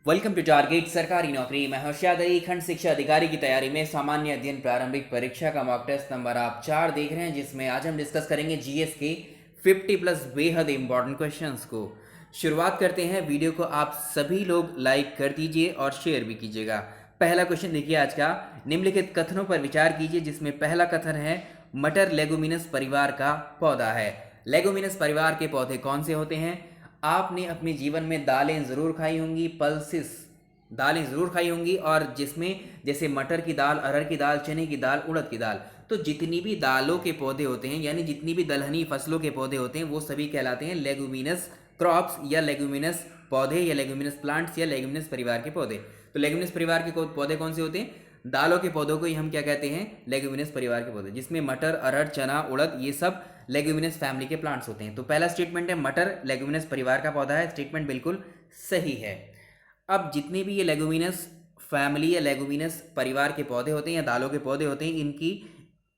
Welcome to target सरकारी नौकरी। मैं हर्षद अली खंड शिक्षा अधिकारी की तैयारी में सामान्य अध्ययन प्रारंभिक परीक्षा का मॉक टेस्ट नंबर आप 4 देख रहे हैं, जिसमें आज हम डिस्कस करेंगे जीएस के 50+ बेहद इंपॉर्टेंट क्वेश्चंस को। शुरुआत करते हैं। वीडियो को आप सभी लोग लाइक कर दीजिए और शेयर भी कीजिएगा। पहला क्वेश्चन देखिए आज का। निम्नलिखित कथनों पर विचार कीजिए, जिसमें पहला कथन है मटर लेगुमिनस परिवार का पौधा है। लेगुमिनस परिवार के पौधे कौन से होते हैं? आपने अपने जीवन में दालें ज़रूर खाई होंगी, पल्सिस दालें ज़रूर खाई होंगी, और जिसमें जैसे मटर की दाल, अरहर की दाल, चने की दाल, उड़द की दाल। तो जितनी भी दालों के पौधे होते हैं, यानी जितनी भी दलहनी फसलों के पौधे होते हैं, वो सभी कहलाते हैं लेगुमिनस क्रॉप्स या लेगुमिनस पौधे या लेगुमिनस प्लांट्स या लेगुमिनस परिवार के पौधे। तो लेगुमिनस परिवार के पौधे कौन से होते हैं? दालों के पौधों को ही हम क्या कहते हैं? लेगुमिनस परिवार के पौधे, जिसमें मटर, अरहर, चना, उड़द ये सब लेगुमिनस फैमिली के प्लांट्स होते हैं। तो पहला स्टेटमेंट है मटर लेगुमिनस परिवार का पौधा है। स्टेटमेंट बिल्कुल सही है। अब जितने भी ये लेगुमिनस फैमिली या लेगुमिनस परिवार के पौधे होते हैं या दालों के पौधे होते हैं, इनकी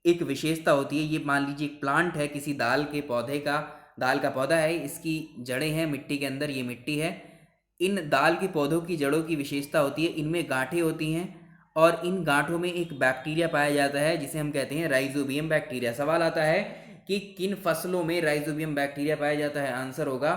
एक विशेषता होती है। ये मान लीजिए एक प्लांट है, किसी दाल के पौधे का, दाल का पौधा है, इसकी जड़ें हैं मिट्टी के अंदर, ये मिट्टी है। इन दाल के पौधों की जड़ों की विशेषता होती है, इनमें गांठें होती हैं, और इन गांठों में एक बैक्टीरिया पाया जाता है जिसे हम कहते हैं राइजोबियम बैक्टीरिया। सवाल आता है कि किन फसलों में राइजोबियम बैक्टीरिया पाया जाता है? आंसर होगा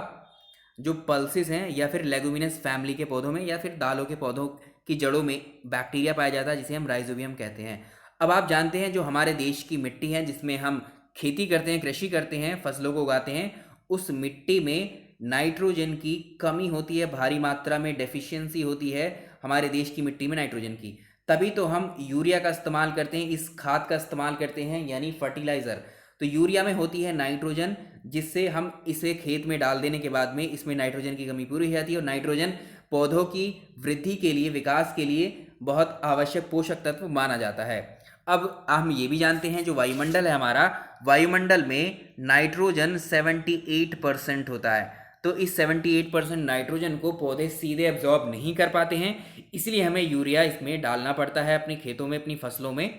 जो पल्सिस हैं या फिर लेगुमिनस फैमिली के पौधों में या फिर दालों के पौधों की जड़ों में बैक्टीरिया पाया जाता है, जिसे हम राइजोबियम कहते हैं। अब आप जानते हैं जो हमारे देश की मिट्टी है, जिसमें हम खेती करते हैं, कृषि करते हैं, फसलों को उगाते हैं, उस मिट्टी में नाइट्रोजन की कमी होती है, भारी मात्रा में डेफिशिएंसी होती है हमारे देश की मिट्टी में नाइट्रोजन की। तभी तो हम यूरिया का इस्तेमाल करते हैं, इस खाद का इस्तेमाल करते हैं, यानी फर्टिलाइज़र। तो यूरिया में होती है नाइट्रोजन, जिससे हम इसे खेत में डाल देने के बाद में इसमें नाइट्रोजन की कमी पूरी हो जाती है, और नाइट्रोजन पौधों की वृद्धि के लिए, विकास के लिए बहुत आवश्यक पोषक तत्व माना जाता है। अब हम ये भी जानते हैं जो वायुमंडल है हमारा, वायुमंडल में नाइट्रोजन 78% होता है। तो इस 78% नाइट्रोजन को पौधे सीधे एब्जॉर्ब नहीं कर पाते हैं, इसलिए हमें यूरिया इसमें डालना पड़ता है अपने खेतों में, अपनी फसलों में।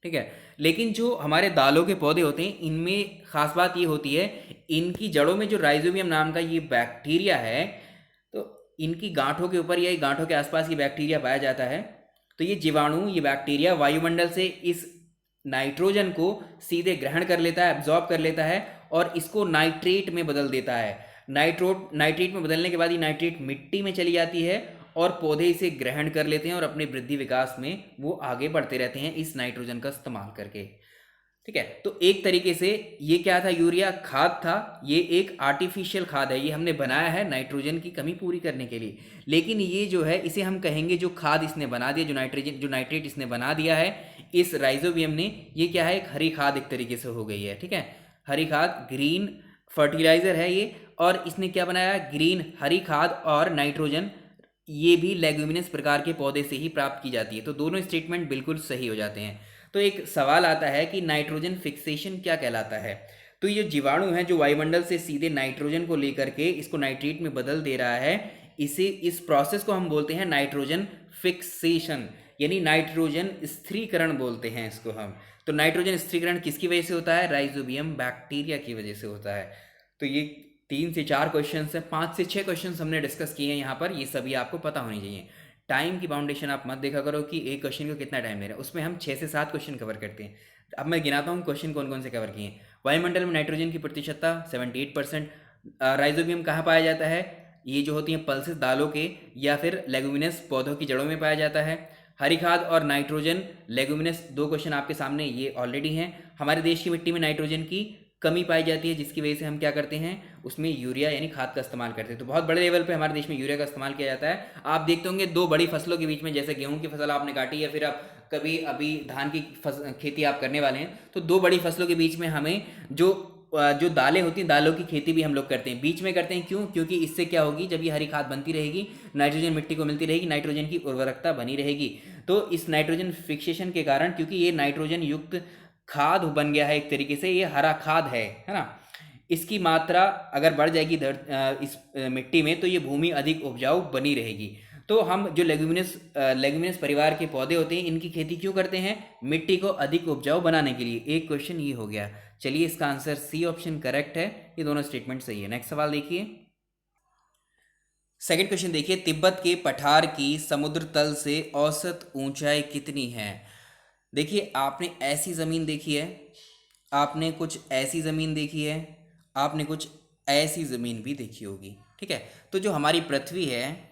ठीक है। लेकिन जो हमारे दालों के पौधे होते हैं, इनमें खास बात ये होती है, इनकी जड़ों में जो राइजोबियम नाम का ये बैक्टीरिया है, तो इनकी गांठों के ऊपर या गांठों के आसपास ये बैक्टीरिया पाया जाता है। तो ये जीवाणु, ये बैक्टीरिया वायुमंडल से इस नाइट्रोजन को सीधे ग्रहण कर लेता है, एब्जॉर्ब कर लेता है, और इसको नाइट्रेट में बदल देता है। नाइट्रेट में बदलने के बाद ये नाइट्रेट मिट्टी में चली जाती है, और पौधे इसे ग्रहण कर लेते हैं और अपने वृद्धि विकास में वो आगे बढ़ते रहते हैं इस नाइट्रोजन का इस्तेमाल करके। ठीक है। तो एक तरीके से ये क्या था? यूरिया खाद था। ये एक आर्टिफिशियल खाद है, ये हमने बनाया है नाइट्रोजन की कमी पूरी करने के लिए। लेकिन ये जो है, इसे हम कहेंगे जो खाद इसने बना दिया, जो नाइट्रोजन, जो नाइट्रेट इसने बना दिया है इस राइजोबियम ने, ये क्या है? एक हरी खाद एक तरीके से हो गई है। ठीक है। हरी खाद, ग्रीन फर्टिलाइजर है ये, और इसने क्या बनाया? ग्रीन हरी खाद और नाइट्रोजन, ये भी लेग्यूमिनस प्रकार के पौधे से ही प्राप्त की जाती है। तो दोनों स्टेटमेंट बिल्कुल सही हो जाते हैं। तो एक सवाल आता है कि नाइट्रोजन फिक्सेशन क्या कहलाता है? तो ये जीवाणु है जो वायुमंडल से सीधे नाइट्रोजन को लेकर के इसको नाइट्रेट में बदल दे रहा है, इस प्रोसेस को हम बोलते हैं नाइट्रोजन फिक्सेशन, यानी नाइट्रोजन स्थिरीकरण बोलते हैं इसको हम। तो नाइट्रोजन स्थिरीकरण किसकी वजह से होता है? राइजोबियम बैक्टीरिया की वजह से होता है। तो ये 3 से 4 क्वेश्चन है, 5 से 6 क्वेश्चन हमने डिस्कस किए हैं यहाँ पर, ये सभी आपको पता होनी चाहिए। टाइम की बाउंडेशन आप मत देखा करो कि एक क्वेश्चन को कितना टाइम ले रहा है, उसमें हम 6 से 7 क्वेश्चन कवर करते हैं। अब मैं गिनाता हूँ क्वेश्चन कौन कौन से कवर किए हैं। वायुमंडल में नाइट्रोजन की प्रतिशतता 78%। राइजोबियम कहाँ पाया जाता है? ये जो होती हैं पल्सेस दालों के या फिर लेगुमिनस पौधों की जड़ों में पाया जाता है। हरी खाद और नाइट्रोजन लेगुमिनस, 2 क्वेश्चन आपके सामने ये ऑलरेडी हैं। हमारे देश की मिट्टी में नाइट्रोजन की कमी पाई जाती है, जिसकी वजह से हम क्या करते हैं? उसमें यूरिया यानी खाद का इस्तेमाल करते हैं। तो बहुत बड़े लेवल पे हमारे देश में यूरिया का इस्तेमाल किया जाता है। आप देखते होंगे 2 बड़ी फसलों के बीच में, जैसे गेहूं की फसल आपने काटी या फिर आप कभी अभी धान की खेती आप करने वाले हैं, तो 2 बड़ी फसलों के बीच में हमें जो दालें होती हैं, दालों की खेती भी हम लोग करते हैं, बीच में करते हैं। क्यों? क्योंकि इससे क्या होगी, जब ये हरी खाद बनती रहेगी, नाइट्रोजन मिट्टी को मिलती रहेगी, नाइट्रोजन की उर्वरकता बनी रहेगी। तो इस नाइट्रोजन फिक्सेशन के कारण, क्योंकि ये नाइट्रोजन युक्त खाद बन गया है एक तरीके से, ये हरा खाद है ना, इसकी मात्रा अगर बढ़ जाएगी इस मिट्टी में, तो ये भूमि अधिक उपजाऊ बनी रहेगी। तो हम जो लेगुमिनस परिवार के पौधे होते हैं, इनकी खेती क्यों करते हैं? मिट्टी को अधिक उपजाऊ बनाने के लिए। एक क्वेश्चन ये हो गया। चलिए, इसका आंसर सी ऑप्शन करेक्ट है, ये दोनों स्टेटमेंट सही है। नेक्स्ट सवाल देखिए। सेकंड क्वेश्चन देखिए, तिब्बत के पठार की समुद्र तल से औसत ऊंचाई कितनी है। देखिए, आपने ऐसी ज़मीन देखी है, आपने कुछ ऐसी ज़मीन देखी है, आपने कुछ ऐसी ज़मीन भी देखी होगी, ठीक है। तो जो हमारी पृथ्वी है,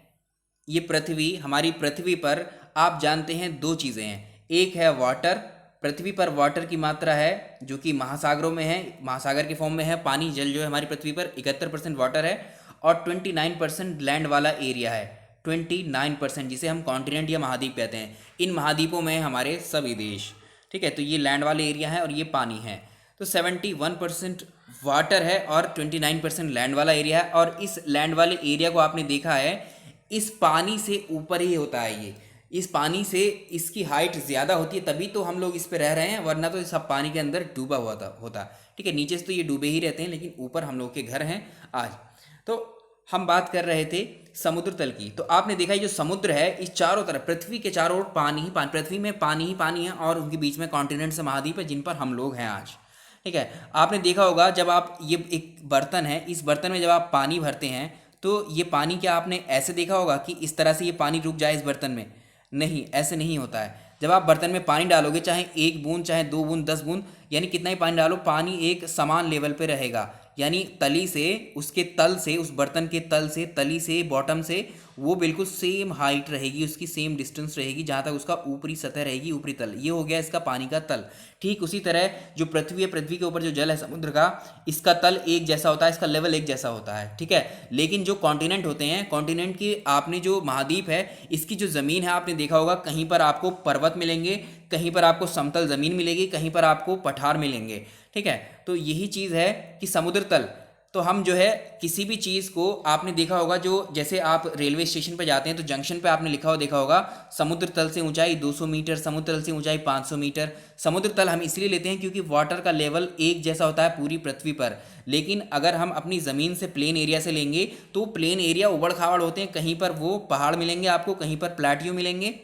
ये पृथ्वी, हमारी पृथ्वी पर आप जानते हैं दो चीज़ें हैं। एक है वाटर, पृथ्वी पर वाटर की मात्रा है जो कि महासागरों में है, महासागर के फॉर्म में है। पानी जल जो है हमारी पृथ्वी पर 71% वाटर है और 29% लैंड वाला एरिया है। 29%, जिसे हम कॉन्टिनेंट या महाद्वीप कहते हैं। इन महाद्वीपों में हमारे सभी देश, ठीक है। तो ये लैंड वाले एरिया है और ये पानी है। तो 71% वाटर है और 29% लैंड वाला एरिया है। और इस लैंड वाले एरिया को आपने देखा है, इस पानी से ऊपर ही होता है ये। इस पानी से इसकी हाइट ज़्यादा होती है, तभी तो हम लोग इस पे रह रहे हैं, वरना तो सब पानी के अंदर डूबा हुआ होता। ठीक है, नीचे से तो ये डूबे ही रहते हैं, लेकिन ऊपर हम लोग के घर हैं आज। तो हम बात कर रहे थे समुद्र तल की। तो आपने देखा जो समुद्र है, इस चारों तरफ, पृथ्वी के चारों ओर पानी ही पानी, पृथ्वी में पानी ही पानी है और उनके बीच में कॉन्टिनेंट से महाद्वीप है जिन पर हम लोग हैं आज, ठीक है। आपने देखा होगा जब आप, ये एक बर्तन है, इस बर्तन में जब आप पानी भरते हैं तो ये पानी, क्या आपने ऐसे देखा होगा कि इस तरह से ये पानी रुक जाए इस बर्तन में? नहीं, ऐसे नहीं होता है। जब आप बर्तन में पानी डालोगे, चाहे 1 बूंद, चाहे 2 बूंद, 10 बूंद, यानी कितना ही पानी डालो, पानी एक समान लेवल पे रहेगा। यानी तली से, उसके तल से, उस बर्तन के तल से, तली से, बॉटम से, वो बिल्कुल सेम हाइट रहेगी, उसकी सेम डिस्टेंस रहेगी जहाँ तक उसका ऊपरी सतह रहेगी, ऊपरी तल। ये हो गया इसका पानी का तल। ठीक उसी तरह जो पृथ्वी है, पृथ्वी के ऊपर जो जल है समुद्र का, इसका तल एक जैसा होता है, इसका लेवल एक जैसा होता है, ठीक है। लेकिन जो कॉन्टिनेंट होते हैं, कॉन्टिनेंट की, आपने जो महाद्वीप है, इसकी जो ज़मीन है, आपने देखा होगा कहीं पर आपको पर्वत मिलेंगे, कहीं पर आपको समतल ज़मीन मिलेगी, कहीं पर आपको पठार मिलेंगे, ठीक है। तो यही चीज़ है कि समुद्र तल, तो हम जो है किसी भी चीज़ को, आपने देखा होगा जो, जैसे आप रेलवे स्टेशन पर जाते हैं तो जंक्शन पे आपने लिखा हुआ देखा होगा, समुद्र तल से ऊंचाई 200 मीटर, समुद्र तल से ऊंचाई 500 मीटर। समुद्र तल हम इसलिए लेते हैं क्योंकि वाटर का लेवल एक जैसा होता है पूरी पृथ्वी पर। लेकिन अगर हम अपनी ज़मीन से, प्लेन एरिया से लेंगे तो प्लेन एरिया उबड़ खाबड़ होते हैं, कहीं पर वो पहाड़ मिलेंगे आपको, कहीं पर प्लेट्यू मिलेंगे,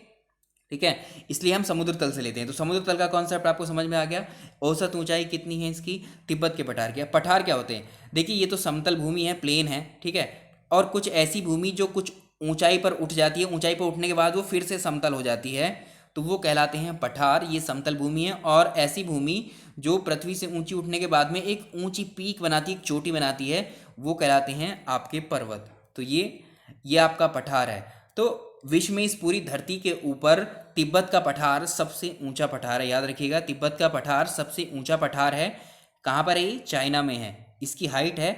ठीक है। इसलिए हम समुद्र तल से लेते हैं। तो समुद्र तल का कॉन्सेप्ट आपको समझ में आ गया। औसत ऊंचाई कितनी है इसकी? तिब्बत के पठार की। पठार क्या होते हैं? देखिए, ये तो समतल भूमि है, प्लेन है, ठीक है। और कुछ ऐसी भूमि जो कुछ ऊंचाई पर उठ जाती है, ऊंचाई पर उठने के बाद वो फिर से समतल हो जाती है, तो वो कहलाते हैं पठार। ये समतल भूमि है। और ऐसी भूमि जो पृथ्वी से ऊंची उठने के बाद में एक ऊंची पीक बनाती है, एक चोटी बनाती है, वो कहलाते हैं आपके पर्वत। तो ये आपका पठार है। तो विश्व में, इस पूरी धरती के ऊपर, तिब्बत का पठार सबसे ऊंचा पठार है। याद रखिएगा, तिब्बत का पठार सबसे ऊंचा पठार है। कहाँ पर है ये? चाइना में है। इसकी हाइट है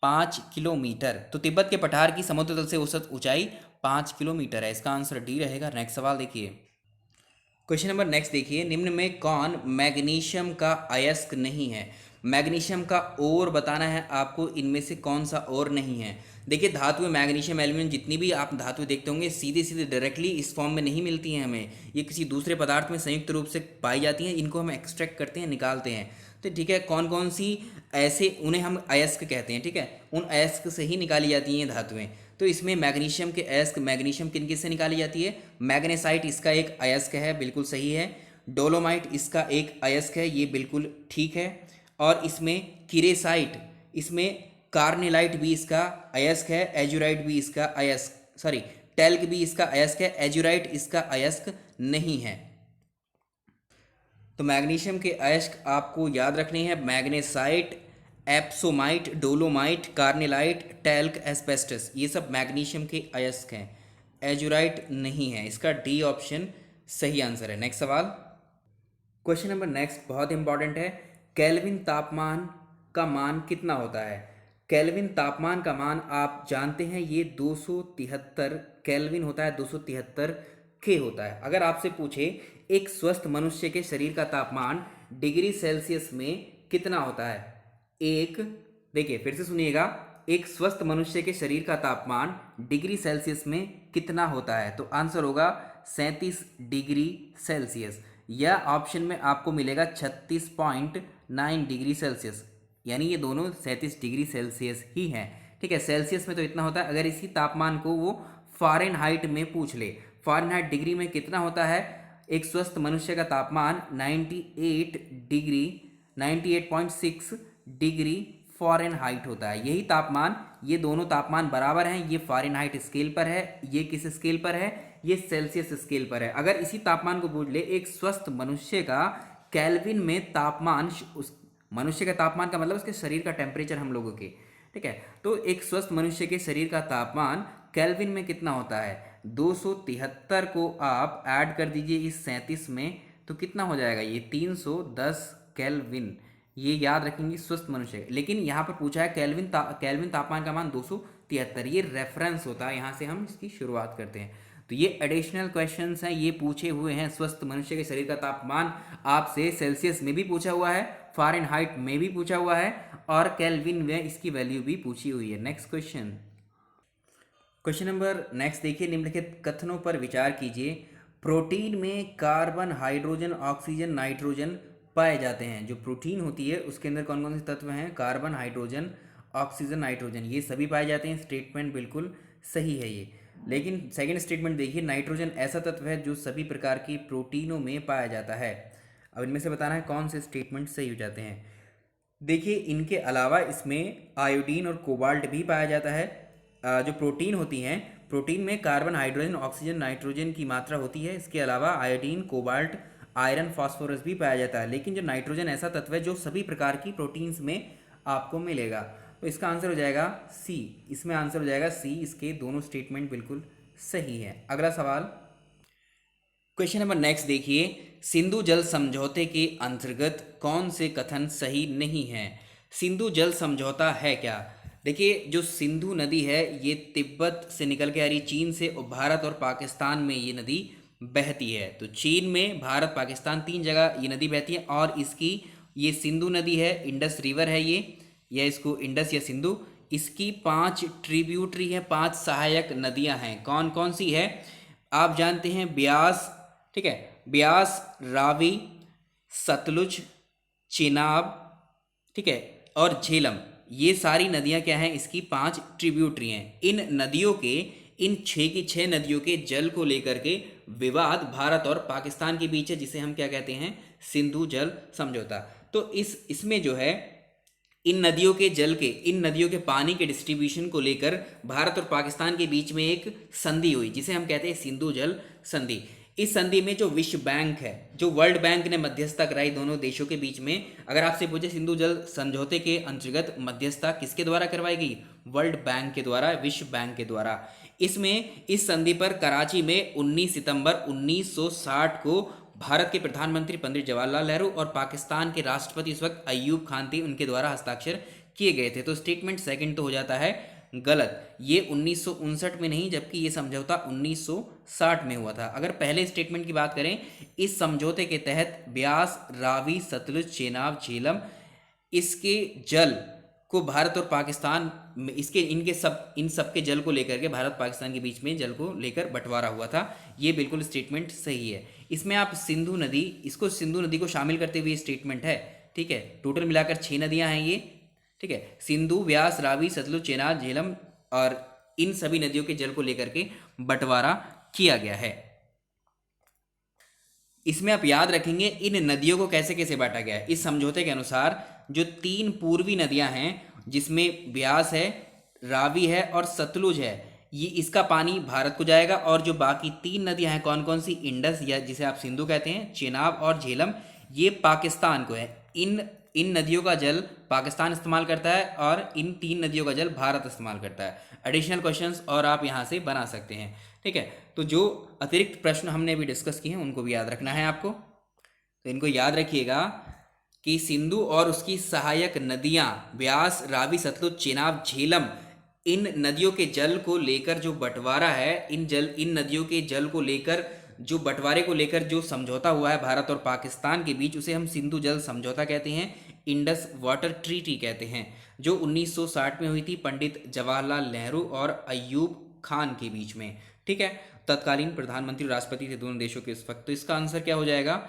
5 किलोमीटर। तो तिब्बत के पठार की समुद्र तल से औसत ऊंचाई 5 किलोमीटर है। इसका आंसर डी रहेगा। नेक्स्ट सवाल देखिए, क्वेश्चन नंबर नेक्स्ट देखिए, निम्न में कौन मैग्नीशियम का अयस्क नहीं है? मैग्नीशियम का और बताना है आपको, इनमें से कौन सा और नहीं है। देखिए, धातु में मैग्नीशियम, एल्यूमिनियम, जितनी भी आप धातु देखते होंगे, सीधे सीधे डायरेक्टली इस फॉर्म में नहीं मिलती हैं हमें। ये किसी दूसरे पदार्थ में संयुक्त रूप से पाई जाती हैं। इनको हम एक्सट्रैक्ट करते हैं, निकालते हैं। तो ठीक है, कौन कौन सी ऐसे, उन्हें हम अयस्क कहते हैं, ठीक है। उन अयस्क से ही निकाली जाती हैं धातुएं। तो इसमें मैग्नीशियम के अयस्क, मैग्नीशियम किन किन से निकाली जाती है? मैग्नेसाइट इसका एक अयस्क है, बिल्कुल सही है। डोलोमाइट इसका एक अयस्क है, ये बिल्कुल ठीक है। और इसमें किरेसाइट, इसमें कार्नेलाइट भी इसका अयस्क है, एजुराइट भी इसका अयस्क, सॉरी, टेल्क भी इसका अयस्क है, एजुराइट इसका अयस्क नहीं है। तो मैग्नीशियम के अयस्क आपको याद रखने हैं, magnesite, epsomite, dolomite, carnallite, talc, asbestos, ये सब मैग्नीशियम के अयस्क हैं। एजुराइट नहीं है। इसका डी ऑप्शन सही आंसर है। नेक्स्ट सवाल, क्वेश्चन नंबर नेक्स्ट बहुत इंपॉर्टेंट है। केल्विन तापमान का मान कितना होता है? केल्विन तापमान का मान आप जानते हैं, ये 273 केल्विन होता है, 273 के होता है। अगर आपसे पूछे एक स्वस्थ मनुष्य के शरीर का तापमान डिग्री सेल्सियस में कितना होता है? एक, देखिए फिर से सुनिएगा, एक स्वस्थ मनुष्य के शरीर का तापमान डिग्री सेल्सियस में कितना होता है? तो आंसर होगा 37 डिग्री सेल्सियस। या ऑप्शन में आपको मिलेगा 36.9 डिग्री सेल्सियस। यानी ये दोनों 37 डिग्री सेल्सियस ही हैं, ठीक है। सेल्सियस में तो इतना होता है। अगर इसी तापमान को वो फ़ारेनहाइट में पूछ ले, फ़ारेनहाइट डिग्री में कितना होता है? एक स्वस्थ मनुष्य का तापमान 98.6 डिग्री फ़ारेनहाइट होता है। यही तापमान, ये दोनों तापमान बराबर हैं। ये फ़ारेनहाइट स्केल पर है, ये किस स्केल पर है, ये सेल्सियस स्केल पर है। अगर इसी तापमान को पूछ ले, एक स्वस्थ मनुष्य का केल्विन में तापमान, उस मनुष्य का तापमान का मतलब उसके शरीर का टेम्परेचर हम लोगों के, ठीक है। तो एक स्वस्थ मनुष्य के शरीर का तापमान केल्विन में कितना होता है, 273 को आप ऐड कर दीजिए इस 37 में, तो कितना हो जाएगा ये 310 केल्विन। ये याद रखेंगे स्वस्थ मनुष्य। लेकिन यहाँ पर पूछा है केल्विन तापमान का मान 273, ये रेफरेंस होता है, यहाँ से हम इसकी शुरुआत करते हैं। तो ये एडिशनल क्वेश्चंस हैं, ये पूछे हुए हैं। स्वस्थ मनुष्य के शरीर का तापमान आपसे सेल्सियस में भी पूछा हुआ है, फ़ारेनहाइट में भी पूछा हुआ है, और केल्विन में इसकी वैल्यू भी पूछी हुई है। नेक्स्ट क्वेश्चन नंबर नेक्स्ट देखिए, निम्नलिखित कथनों पर विचार कीजिए। प्रोटीन में कार्बन, हाइड्रोजन, ऑक्सीजन, नाइट्रोजन पाए जाते हैं। जो प्रोटीन होती है उसके अंदर कौन कौन से तत्व हैं, कार्बन, हाइड्रोजन, ऑक्सीजन, नाइट्रोजन, ये सभी पाए जाते हैं। स्टेटमेंट बिल्कुल सही है ये। लेकिन सेकंड स्टेटमेंट देखिए, नाइट्रोजन ऐसा तत्व है जो सभी प्रकार की प्रोटीनों में पाया जाता है। अब इनमें से बताना है कौन से स्टेटमेंट सही हो जाते हैं। देखिए, इनके अलावा इसमें आयोडीन और कोबाल्ट भी पाया जाता है। जो प्रोटीन होती हैं, प्रोटीन में कार्बन, हाइड्रोजन, ऑक्सीजन, नाइट्रोजन की मात्रा होती है। इसके अलावा आयोडीन, कोबाल्ट, आयरन, फास्फोरस भी पाया जाता है। लेकिन जो नाइट्रोजन ऐसा तत्व है जो सभी प्रकार की प्रोटीन्स में आपको मिलेगा। तो इसका आंसर हो जाएगा सी। इसमें आंसर हो जाएगा सी। इसके दोनों स्टेटमेंट बिल्कुल सही है। अगला सवाल, क्वेश्चन नंबर नेक्स्ट देखिए, सिंधु जल समझौते के अंतर्गत कौन से कथन सही नहीं है। सिंधु जल समझौता है क्या। देखिए, जो सिंधु नदी है ये तिब्बत से निकल के आ रही, चीन से, और भारत और पाकिस्तान में ये नदी बहती है। तो चीन में, भारत, पाकिस्तान, 3 जगह ये नदी बहती है। और इसकी ये सिंधु नदी है, इंडस रिवर है ये, या इसको इंडस या सिंधु, इसकी 5 ट्रिब्यूटरी है, 5 सहायक नदियां हैं। कौन कौन सी है आप जानते हैं, ब्यास, ठीक है, ब्यास, रावी, सतलुज, चेनाब, ठीक है, और झेलम, ये सारी नदियां क्या हैं, इसकी 5 ट्रिब्यूटरी हैं। इन नदियों के, इन 6 की 6 नदियों के जल को लेकर के विवाद भारत और पाकिस्तान के बीच है, जिसे हम क्या कहते हैं, सिंधु जल समझौता। तो इसमें जो है, इन नदियों के जल के, इन नदियों के पानी के डिस्ट्रीब्यूशन को लेकर भारत और पाकिस्तान के बीच में एक संधि हुई, जिसे हम कहते हैं सिंधु जल संधि। इस संधि में जो विश्व बैंक है, जो वर्ल्ड बैंक ने मध्यस्थता कराई दोनों देशों के बीच में। अगर आपसे पूछे सिंधु जल समझौते के अंतर्गत मध्यस्थता किसके द्वारा करवाई गई, वर्ल्ड बैंक के द्वारा, विश्व बैंक के द्वारा। इसमें, इस संधि पर कराची में 19 सितंबर 1960 को भारत के प्रधानमंत्री पंडित जवाहरलाल नेहरू और पाकिस्तान के राष्ट्रपति इस वक्त अय्यूब खान थे, उनके द्वारा हस्ताक्षर किए गए थे। तो स्टेटमेंट सेकंड तो हो जाता है गलत। ये 1959 में नहीं, जबकि ये समझौता 1960 में हुआ था। अगर पहले स्टेटमेंट की बात करें, इस समझौते के तहत ब्यास, रावी, सतलुज, चेनाब, झेलम, इसके जल को भारत और पाकिस्तान, इसके इन सब के जल को लेकर के भारत पाकिस्तान के बीच में जल को लेकर बंटवारा हुआ था। ये बिल्कुल स्टेटमेंट सही है। इसमें आप सिंधु नदी, इसको सिंधु नदी को शामिल करते हुए स्टेटमेंट है, ठीक है। टोटल मिलाकर 6 नदियां हैं ये, ठीक है, सिंधु, व्यास, रावी, सतलुज, चेनाब, झेलम, और इन सभी नदियों के जल को लेकर के बंटवारा किया गया है। इसमें आप याद रखेंगे इन नदियों को कैसे कैसे बांटा गया है। इस समझौते के अनुसार जो 3 पूर्वी नदियां हैं, जिसमें ब्यास है, रावी है और सतलुज है, ये इसका पानी भारत को जाएगा। और जो बाकी 3 नदियां हैं, कौन कौन सी, इंडस, या जिसे आप सिंधु कहते हैं, चेनाब और झेलम, ये पाकिस्तान को है। इन नदियों का जल पाकिस्तान इस्तेमाल करता है और इन 3 नदियों का जल भारत इस्तेमाल करता है। एडिशनल क्वेश्चंस और आप यहाँ से बना सकते हैं, ठीक है। तो जो अतिरिक्त प्रश्न हमने अभी डिस्कस किए हैं उनको भी याद रखना है आपको। तो इनको याद रखिएगा कि सिंधु और उसकी सहायक नदियाँ ब्यास, रावी, सतलुज, चेनाब, झेलम, इन नदियों के जल को लेकर जो बंटवारा है, इन नदियों के जल को लेकर जो बंटवारे को लेकर जो समझौता हुआ है भारत और पाकिस्तान के बीच, उसे हम सिंधु जल समझौता कहते हैं, इंडस वाटर ट्रीटी कहते हैं, जो 1960 में हुई थी पंडित जवाहरलाल नेहरू और अय्यूब खान के बीच में, ठीक है। तत्कालीन प्रधानमंत्री, राष्ट्रपति थे दोनों देशों के इस वक्त। तो इसका आंसर क्या हो जाएगा,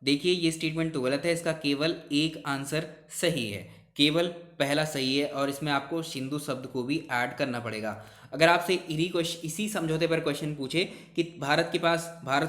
देखिए ये स्टेटमेंट तो गलत है, इसका केवल एक आंसर सही है, केवल पहला सही है, और इसमें आपको सिंधु शब्द को भी ऐड करना पड़ेगा। अगर आपसे इसी समझौते पर क्वेश्चन पूछे कि भारत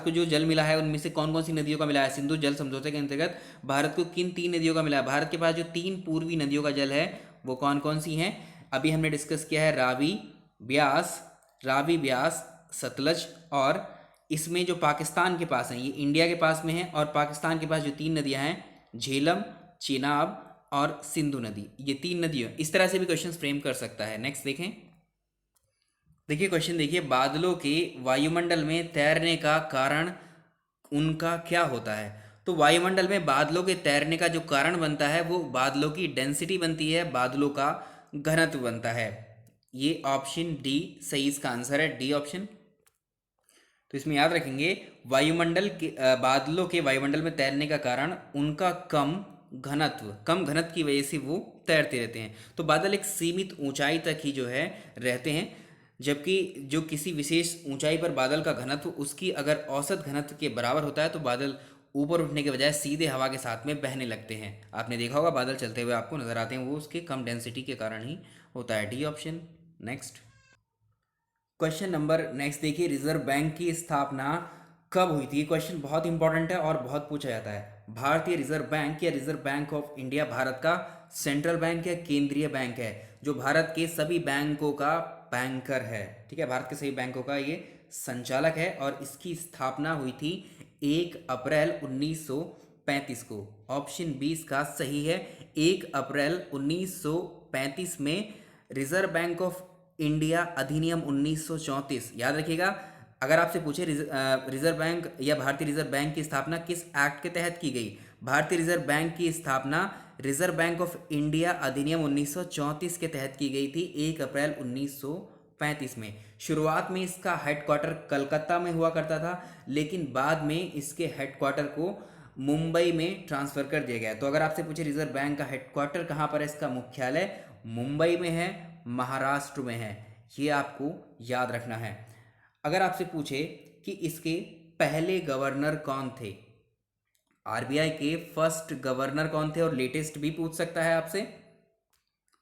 को जो जल मिला है उनमें से कौन कौन सी नदियों का मिला है, सिंधु जल समझौते के अंतर्गत भारत को किन 3 नदियों का मिला है, भारत के पास जो 3 पूर्वी नदियों का जल है वो कौन कौन सी हैं? अभी हमने डिस्कस किया है रावी, ब्यास, सतलज, और इसमें जो पाकिस्तान के पास हैं, ये इंडिया के पास में है, और पाकिस्तान के पास जो 3 नदियां हैं, झेलम, चेनाब और सिंधु नदी, ये 3 नदियां, इस तरह से भी क्वेश्चन फ्रेम कर सकता है। नेक्स्ट देखें, देखिए क्वेश्चन देखिए, बादलों के वायुमंडल में तैरने का कारण उनका क्या होता है? तो वायुमंडल में बादलों के तैरने का जो कारण बनता है वो बादलों की डेंसिटी बनती है, बादलों का घनत्व बनता है। ये ऑप्शन डी सही इसका आंसर है, डी ऑप्शन। तो इसमें याद रखेंगे, वायुमंडल के बादलों के वायुमंडल में तैरने का कारण उनका कम घनत्व की वजह से वो तैरते रहते हैं। तो बादल एक सीमित ऊंचाई तक ही जो है रहते हैं, जबकि जो किसी विशेष ऊंचाई पर बादल का घनत्व उसकी अगर औसत घनत्व के बराबर होता है तो बादल ऊपर उठने के बजाय सीधे हवा के साथ में बहने लगते हैं। आपने देखा होगा बादल चलते हुए आपको नजर आते हैं, वो उसके कम डेंसिटी के कारण ही होता है, D option. Next question number next देखिए, रिजर्व बैंक की स्थापना कब हुई थी? क्वेश्चन बहुत इंपॉर्टेंट है और बहुत पूछा जाता है। भारतीय रिजर्व बैंक या reserve bank of India Bharat का सेंट्रल बैंक या केंद्रीय बैंक है, जो भारत के सभी बैंकों का बैंकर है। ठीक है, भारत के सभी बैंकों का ये संचालक है, और इसकी स्थापना हुई थी 1 अप्रैल 1935 को। ऑप्शन 20 का सही है, 1 अप्रैल 1935 में रिजर्व बैंक ऑफ इंडिया अधिनियम 1934, याद रखिएगा। अगर आपसे पूछे रिजर्व बैंक या भारतीय रिजर्व बैंक की स्थापना किस एक्ट के तहत की गई? भारतीय रिजर्व बैंक की स्थापना रिजर्व बैंक ऑफ इंडिया अधिनियम 1934 के तहत की गई थी 1 अप्रैल 1935 में। शुरुआत में इसका हेडक्वार्टर कलकत्ता में हुआ करता था, लेकिन बाद में इसके हेडक्वार्टर को मुंबई में ट्रांसफर कर दिया गया। तो अगर आपसे पूछे रिजर्व बैंक का हेडक्वार्टर कहाँ पर है, इसका मुख्यालय मुंबई में है, महाराष्ट्र में है, ये आपको याद रखना है। अगर आपसे पूछे कि इसके पहले गवर्नर कौन थे, आरबीआई के फर्स्ट गवर्नर कौन थे, और लेटेस्ट भी पूछ सकता है आपसे,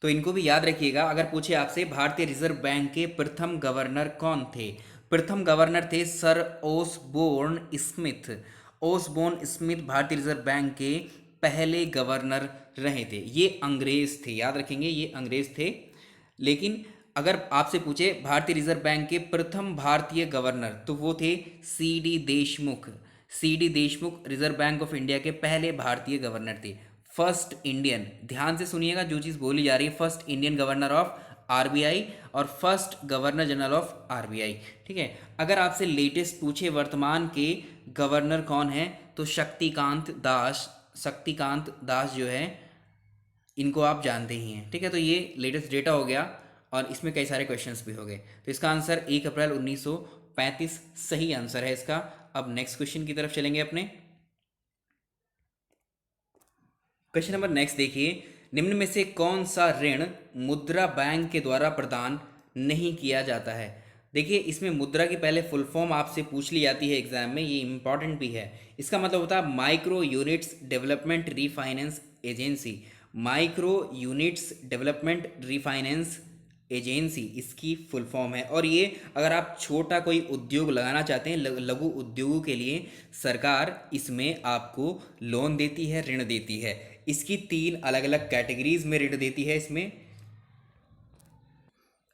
तो इनको भी याद रखिएगा। अगर पूछे आपसे भारतीय रिजर्व बैंक के प्रथम गवर्नर कौन थे, प्रथम गवर्नर थे sir Osborne Smith. Osborne Smith भारतीय रिजर्व बैंक के पहले गवर्नर रहे थे। ये अंग्रेज थे, याद रखेंगे, ये अंग्रेज थे। लेकिन अगर आपसे पूछे भारतीय रिजर्व बैंक के प्रथम भारतीय गवर्नर, तो वो थे CD. Deshmukh. CD. Deshmukh reserve bank of India के पहले भारतीय गवर्नर थे, फर्स्ट इंडियन। ध्यान से सुनिएगा जो चीज़ बोली जा रही है, first Indian governor of RBI और first governor general of RBI. ठीक है, अगर आपसे लेटेस्ट पूछे वर्तमान के गवर्नर कौन है, तो शक्तिकांत दास जो है, इनको आप जानते ही हैं। ठीक है, तो ये लेटेस्ट डेटा हो गया, और इसमें कई सारे क्वेश्चंस भी हो गए। तो इसका आंसर 1 अप्रैल 1935 सही आंसर है इसका। अब नेक्स्ट क्वेश्चन की तरफ चलेंगे अपने। क्वेश्चन नंबर नेक्स्ट देखिए, निम्न में से कौन सा ऋण मुद्रा बैंक के द्वारा प्रदान नहीं किया जाता है? देखिए, इसमें मुद्रा की पहले फुल फॉर्म आपसे पूछ ली जाती है एग्जाम में, ये इंपॉर्टेंट भी है। इसका मतलब होता है micro units development refinance agency. Micro units development refinance agency इसकी फुल फॉर्म है। और ये अगर आप छोटा कोई उद्योग लगाना चाहते हैं, लघु उद्योगों के लिए सरकार इसमें आपको लोन देती है, ऋण देती है। इसकी 3 अलग अलग कैटेगरीज में ऋण देती है इसमें।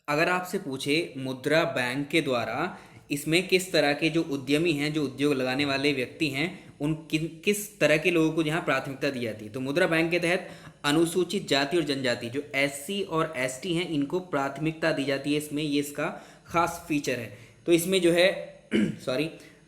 अगर आपसे पूछे मुद्रा बैंक के द्वारा इसमें किस तरह के जो उद्यमी हैं, जो उद्योग लगाने वाले व्यक्ति हैं, उन किस तरह के लोगों को यहाँ प्राथमिकता दी जाती है, तो मुद्रा बैंक के तहत अनुसूचित जाति और जनजाति जो एससी और एसटी हैं, इनको प्राथमिकता दी जाती है इसमें। ये इसका खास फीचर है। तो इसमें जो है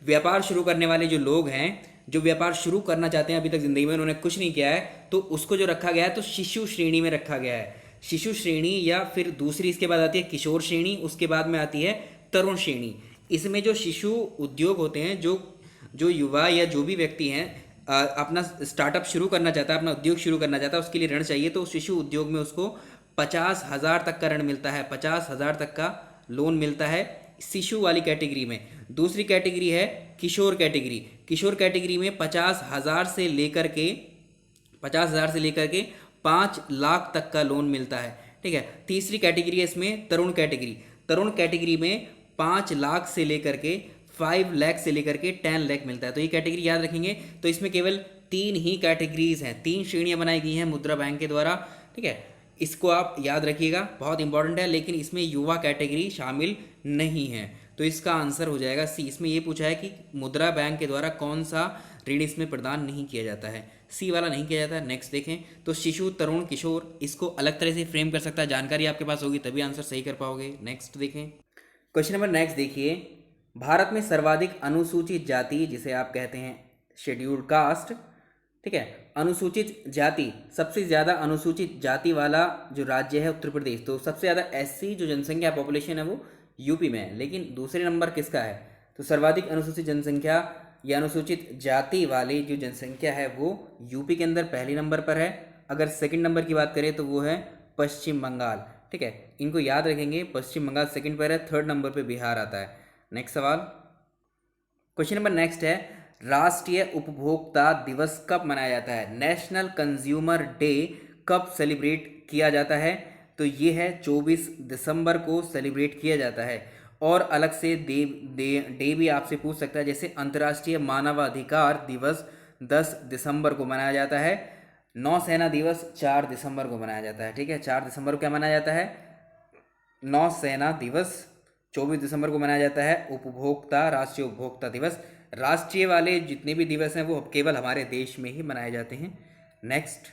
व्यापार शुरू करने वाले जो लोग हैं, जो व्यापार शुरू करना चाहते हैं, अभी तक ज़िंदगी में उन्होंने कुछ नहीं किया है, तो उसको जो रखा गया है तो शिशु श्रेणी में रखा गया है। शिशु श्रेणी, या फिर दूसरी इसके बाद आती है किशोर श्रेणी, उसके बाद में आती है तरुण श्रेणी। इसमें जो शिशु उद्योग होते हैं, जो युवा या जो भी व्यक्ति हैं अपना स्टार्टअप शुरू करना चाहता है, अपना उद्योग शुरू करना चाहता है, उसके लिए ऋण चाहिए, तो शिशु उद्योग में उसको 50,000 तक का ऋण मिलता है, 50,000 तक का लोन मिलता है शिशु वाली कैटेगरी में। दूसरी कैटेगरी है किशोर कैटेगरी। किशोर कैटेगरी में 50,000 से लेकर के 5 लाख तक का लोन मिलता है। ठीक है, तीसरी कैटेगरी है इसमें तरुण कैटेगरी। तरुण कैटेगरी में 5 लाख से लेकर के 5 लाख से लेकर के 10 लाख मिलता है। तो ये कैटेगरी याद रखेंगे। तो इसमें केवल 3 ही कैटेगरीज हैं, 3 श्रेणियां बनाई गई हैं मुद्रा बैंक के द्वारा। ठीक है, इसको आप याद रखिएगा, बहुत इंपॉर्टेंट है, लेकिन इसमें युवा कैटेगरी शामिल नहीं है। तो इसका आंसर हो जाएगा सी। इसमें ये पूछा है कि मुद्रा बैंक के द्वारा कौन सा ऋण इसमें प्रदान नहीं किया जाता है, सी वाला नहीं किया जाता है। नेक्स्ट देखें तो शिशु, तरुण, किशोर, इसको अलग तरह से फ्रेम कर सकता है, जानकारी आपके पास होगी तभी आंसर सही कर पाओगे। नेक्स्ट देखें क्वेश्चन नंबर नेक्स्ट देखिए, भारत में सर्वाधिक अनुसूचित जाति जिसे आप कहते हैं शेड्यूल्ड कास्ट, ठीक है, अनुसूचित जाति, सबसे ज़्यादा अनुसूचित जाति वाला जो राज्य है उत्तर प्रदेश। तो सबसे ज़्यादा एससी जो जनसंख्या पॉपुलेशन है वो यूपी में है, लेकिन दूसरे नंबर किसका है? तो सर्वाधिक अनुसूचित जनसंख्या या अनुसूचित जाति वाली जो जनसंख्या है वो यूपी के अंदर पहले नंबर पर है। अगर सेकंड नंबर की बात करें तो वो है पश्चिम बंगाल, ठीक है, इनको याद रखेंगे, पश्चिम बंगाल सेकंड पर है, थर्ड नंबर पे बिहार आता है। नेक्स्ट सवाल, क्वेश्चन नंबर नेक्स्ट है, राष्ट्रीय उपभोक्ता दिवस कब मनाया जाता है? नेशनल कंज्यूमर डे कब सेलिब्रेट किया जाता है? तो ये है 24 दिसंबर को सेलिब्रेट किया जाता है। और अलग से डे भी आपसे पूछ सकता है, जैसे अंतर्राष्ट्रीय मानवाधिकार दिवस 10 दिसंबर को मनाया जाता है, नौसेना दिवस 4 दिसंबर को मनाया जाता है, ठीक है, 4 दिसंबर को क्या मनाया जाता है? नौसेना दिवस। 24 दिसंबर को मनाया जाता है उपभोक्ता, राष्ट्रीय उपभोक्ता दिवस। राष्ट्रीय वाले जितने भी दिवस हैं वो केवल हमारे देश में ही मनाए जाते हैं। नेक्स्ट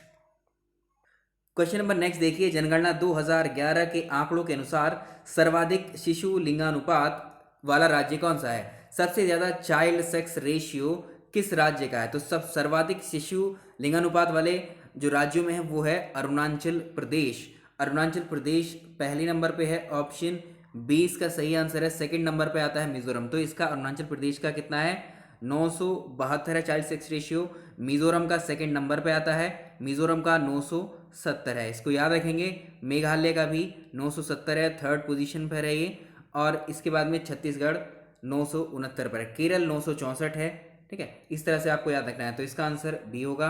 क्वेश्चन नंबर नेक्स्ट देखिए, जनगणना 2011 के आंकड़ों के अनुसार सर्वाधिक शिशु लिंगानुपात वाला राज्य कौन सा है? सबसे ज़्यादा चाइल्ड सेक्स रेशियो किस राज्य का है? तो सर्वाधिक शिशु लिंगानुपात वाले जो राज्यों में है वो है अरुणाचल प्रदेश। अरुणाचल प्रदेश पहले नंबर पे है, ऑप्शन बी इसका सही आंसर है। सेकंड नंबर पे आता है मिजोरम। तो इसका अरुणाचल प्रदेश का कितना है? 972 है चाइल्ड सेक्स रेशियो। मिजोरम का सेकंड नंबर पे आता है, मिजोरम का 970 है, इसको याद रखेंगे। मेघालय का भी 970 है, थर्ड पोजीशन पर है ये। और इसके बाद में छत्तीसगढ़ 969 पर है, केरल 964 है, ठीक है, इस तरह से आपको याद रखना है। तो इसका आंसर बी होगा।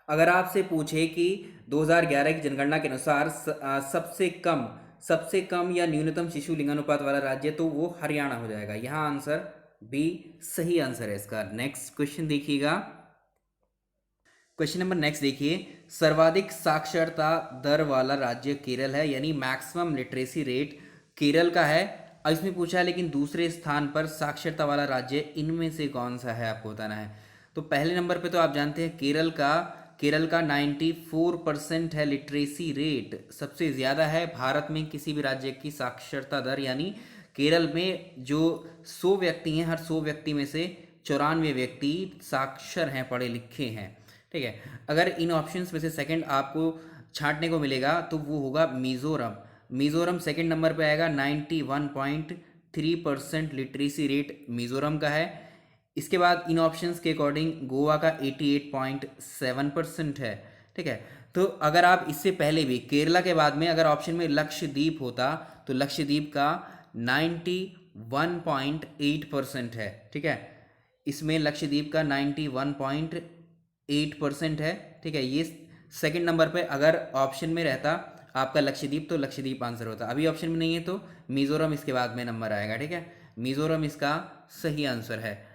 अगर आपसे पूछे कि 2011 की जनगणना के अनुसार सबसे कम या न्यूनतम शिशु लिंगानुपात वाला राज्य, तो वो हरियाणा हो जाएगा। यहाँ आंसर बी सही आंसर है इसका। नेक्स्ट क्वेश्चन देखिएगा, क्वेश्चन नंबर नेक्स्ट देखिए, सर्वाधिक साक्षरता दर वाला राज्य केरल है, यानी मैक्सिमम लिटरेसी रेट केरल का है। अब इसमें पूछा है लेकिन दूसरे स्थान पर साक्षरता वाला राज्य इनमें से कौन सा है, आपको बताना है। तो पहले नंबर पे तो आप जानते हैं केरल का 94% है लिटरेसी रेट, सबसे ज़्यादा है भारत में किसी भी राज्य की साक्षरता दर। यानी केरल में जो 100 व्यक्ति हैं, हर 100 व्यक्ति में से 94 व्यक्ति साक्षर हैं, पढ़े लिखे हैं, ठीक है। अगर इन ऑप्शंस में से सेकंड आपको छांटने को मिलेगा तो वो होगा मिजोरम। मिजोरम सेकंड नंबर पे आएगा, 91.3% लिटरेसी रेट मिजोरम का है। इसके बाद इन ऑप्शंस के अकॉर्डिंग गोवा का 88.7% है, ठीक है। तो अगर आप इससे पहले भी केरला के बाद में अगर ऑप्शन में लक्षद्वीप होता तो लक्षद्वीप का 91.8% है, ठीक है, इसमें लक्षद्वीप का 91.8% है, ठीक है। ये सेकंड नंबर पे अगर ऑप्शन में रहता आपका लक्षद्वीप तो लक्षद्वीप आंसर होता। अभी ऑप्शन में नहीं है तो मिजोरम इसके बाद में नंबर आएगा, ठीक है, मिजोरम इसका सही आंसर है।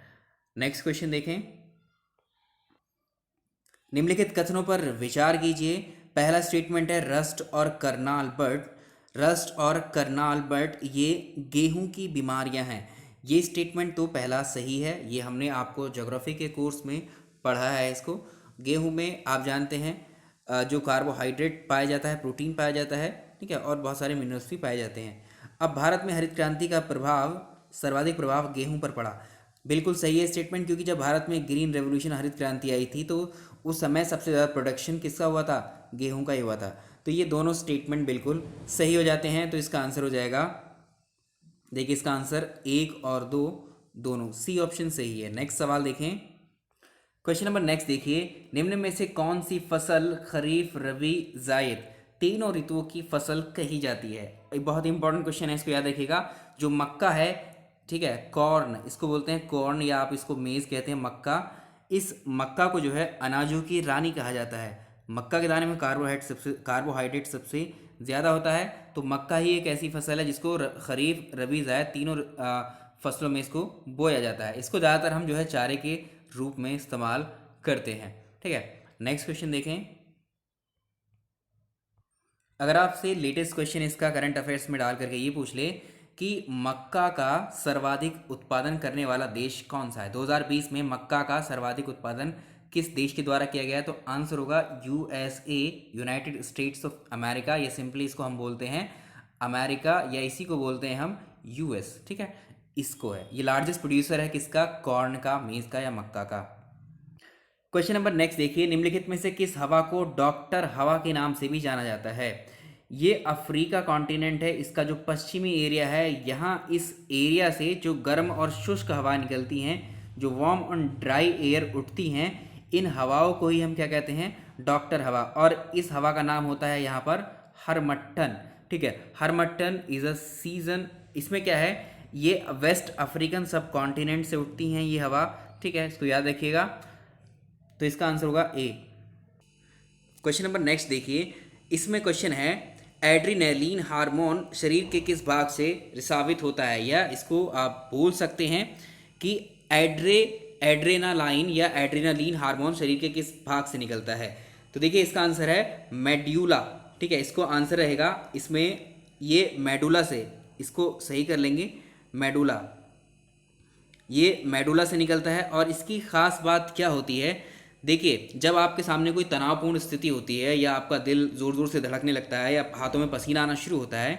नेक्स्ट क्वेश्चन देखें, निम्नलिखित कथनों पर विचार कीजिए। पहला स्टेटमेंट है रस्ट और कर्नाल बर्ड। रस्ट और कर्नाल बर्ड ये गेहूं की बीमारियां हैं। ये स्टेटमेंट तो पहला सही है, ये हमने आपको ज्योग्राफी के कोर्स में पढ़ा है इसको। गेहूं में आप जानते हैं जो कार्बोहाइड्रेट पाया जाता है, प्रोटीन पाया जाता है, ठीक है, और बहुत सारे मिनरल्स भी पाए जाते हैं। अब भारत में हरित क्रांति का सर्वाधिक प्रभाव गेहूं पर पड़ा। बिल्कुल सही है स्टेटमेंट, क्योंकि जब भारत में ग्रीन रेवोल्यूशन, हरित क्रांति आई थी तो उस समय सबसे ज़्यादा प्रोडक्शन किसका हुआ था? गेहूं का ही हुआ था। तो ये दोनों स्टेटमेंट बिल्कुल सही हो जाते हैं। तो इसका आंसर हो जाएगा, देखिए इसका आंसर 1 और 2 दोनों, सी ऑप्शन सही है। नेक्स्ट सवाल देखें, क्वेश्चन नंबर नेक्स्ट देखिए, निम्न में से कौन सी फसल खरीफ, रबी, जायद तीनों ऋतुओं की फसल कही जाती है? एक बहुत इंपॉर्टेंट क्वेश्चन है, इसको याद रखिएगा। जो मक्का है, ठीक है, कॉर्न इसको बोलते हैं, कॉर्न या आप इसको मेज़ कहते हैं, मक्का। इस मक्का को जो है अनाजों की रानी कहा जाता है। मक्का के दाने में कार्बोहाइड्रेट सबसे ज़्यादा होता है। तो मक्का ही एक ऐसी फसल है जिसको खरीफ, रबी, जायद तीनों फसलों में इसको बोया जाता है। इसको ज़्यादातर हम जो है चारे के रूप में इस्तेमाल करते हैं, ठीक है। नेक्स्ट क्वेश्चन देखें, अगर आपसे लेटेस्ट क्वेश्चन इसका करंट अफेयर्स में डाल करके ये पूछ ले कि मक्का का सर्वाधिक उत्पादन करने वाला देश कौन सा है, 2020 में मक्का का सर्वाधिक उत्पादन किस देश के द्वारा किया गया है, तो आंसर होगा USA, United states of America, या सिंपली इसको हम बोलते हैं अमेरिका, या इसी को बोलते हैं हम यूएस। ठीक है, इसको है, ये लार्जेस्ट प्रोड्यूसर है किसका, कॉर्न का, मेज का या मक्का का। क्वेश्चन नंबर नेक्स्ट देखिए, निम्नलिखित में से किस हवा को डॉक्टर हवा के नाम से भी जाना जाता है। ये अफ्रीका कॉन्टिनेंट है, इसका जो पश्चिमी एरिया है, यहाँ इस एरिया से जो गर्म और शुष्क हवा निकलती हैं, जो वार्म और ड्राई एयर उठती हैं, इन हवाओं को ही हम क्या कहते हैं, डॉक्टर हवा। और इस हवा का नाम होता है यहाँ पर हरमट्टन। ठीक है, हरमट्टन इज़ अ सीजन। इसमें क्या है, ये वेस्ट अफ्रीकन सब कॉन्टिनेंट से उठती हैं ये हवा। ठीक है, इसको याद रखिएगा, तो इसका आंसर होगा ए। क्वेश्चन नंबर नेक्स्ट देखिए, इसमें क्वेश्चन है एड्रीनलिन हार्मोन शरीर के किस भाग से रिसावित होता है, या इसको आप बोल सकते हैं कि एड्रेनालाइन या एड्रीनलिन हार्मोन शरीर के किस भाग से निकलता है। तो देखिए इसका आंसर है मेड्यूला। ठीक है, इसको आंसर रहेगा इसमें ये मेडुला से, इसको सही कर लेंगे, मेडुला, ये मेडुला से निकलता है। और इसकी खास बात क्या होती है, देखिए जब आपके सामने कोई तनावपूर्ण स्थिति होती है, या आपका दिल ज़ोर ज़ोर से धड़कने लगता है, या हाथों में पसीना आना शुरू होता है,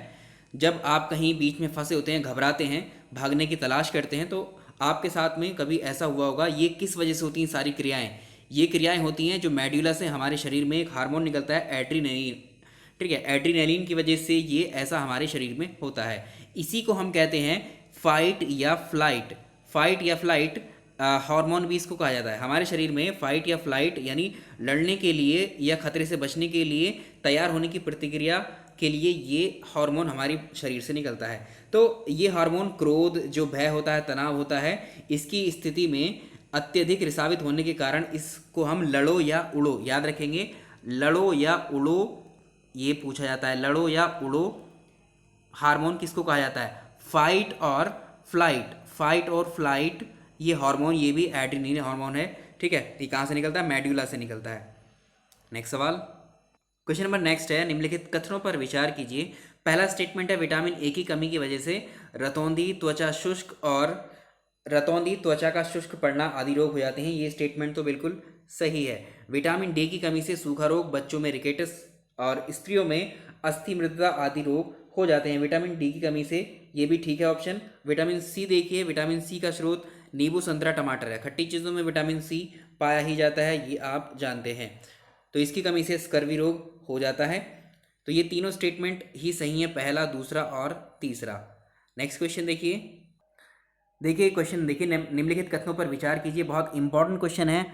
जब आप कहीं बीच में फंसे होते हैं, घबराते हैं, भागने की तलाश करते हैं, तो आपके साथ में कभी ऐसा हुआ होगा। ये किस वजह से होती हैं सारी क्रियाएं, ये क्रियाएं होती हैं जो मेड्यूला से हमारे शरीर में एक हार्मोन निकलता है एड्रीनलिन। ठीक है, एड्रीनलिन की वजह से ये ऐसा हमारे शरीर में होता है। इसी को हम कहते हैं फाइट या फ्लाइट। फाइट या फ्लाइट हार्मोन भी इसको कहा जाता है। हमारे शरीर में फाइट या फ्लाइट यानी लड़ने के लिए या खतरे से बचने के लिए तैयार होने की प्रतिक्रिया के लिए ये हार्मोन हमारे शरीर से निकलता है। तो ये हार्मोन क्रोध, जो भय होता है, तनाव होता है, इसकी स्थिति में अत्यधिक रिसावित होने के कारण इसको हम लड़ो या उड़ो, याद रखेंगे, लड़ो या उड़ो, ये पूछा जाता है, लड़ो या उड़ो हार्मोन किसको कहा जाता है, फाइट और फ्लाइट। फाइट और फ्लाइट ये हार्मोन, ये भी एड्रेनलिन हार्मोन है। ठीक है, ये कहाँ से निकलता है, मेड्यूला से निकलता है। नेक्स्ट सवाल, क्वेश्चन नंबर नेक्स्ट है, निम्नलिखित कथनों पर विचार कीजिए। पहला स्टेटमेंट है विटामिन ए की कमी की वजह से रतौंधी त्वचा का शुष्क पड़ना आदि रोग हो जाते हैं। ये स्टेटमेंट तो बिल्कुल सही है। विटामिन डी की कमी से सूखा रोग, बच्चों में रिकेटस और स्त्रियों में अस्थि मृदा आदि रोग हो जाते हैं। विटामिन डी की कमी से, ये भी ठीक है ऑप्शन। विटामिन सी देखिए, विटामिन सी का स्रोत नींबू, संतरा, टमाटर है। खट्टी चीज़ों में विटामिन सी पाया ही जाता है, ये आप जानते हैं। तो इसकी कमी से स्कर्वी रोग हो जाता है। तो ये तीनों स्टेटमेंट ही सही है, पहला, दूसरा और तीसरा। नेक्स्ट क्वेश्चन देखिए, क्वेश्चन देखिए, निम्नलिखित कथनों पर विचार कीजिए। बहुत इंपॉर्टेंट क्वेश्चन है।